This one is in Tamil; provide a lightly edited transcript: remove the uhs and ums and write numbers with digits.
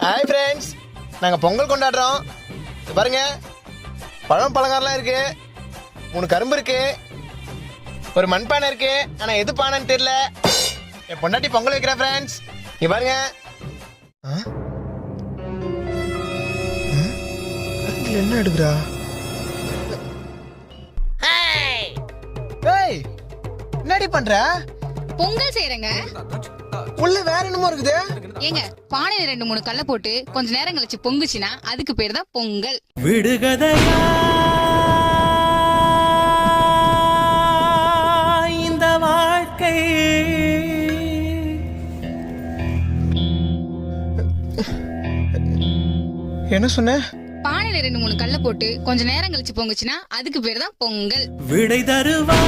ஹாய் ஃப்ரெண்ட்ஸ், நாங்கள் பொங்கல் கொண்டாடுறோம். பாருங்க, பழம் பலகாரம்லாம் இருக்கு. 3 கரும்பு இருக்கு, ஒரு மண்பானை இருக்கு. ஆனால் எது பானைன்னு தெரியல. என் பொண்டாட்டி பொங்கல் வைக்கிறேன் ஃப்ரெண்ட்ஸ். இங்க பாருங்க. என்ன எடுக்கிறா? ஏய், என்னடி பண்ற? பொங்கல் செய்யறங்க. உள்ள வேற என்னமோ இருக்குது. ஏங்க, பானையில 2-3 கல்ல போட்டு கொஞ்ச நேரம் கழிச்சு பொங்குச்சுன்னா அதுக்கு பேர் தான் பொங்கல். விடுகதையா இந்த வாழ்க்கை. என்ன சொன்ன? பானையில 2-3 கல்ல போட்டு கொஞ்ச நேரம் கழிச்சு பொங்குச்சுன்னா அதுக்கு பேர் தான் பொங்கல். விடை தருவா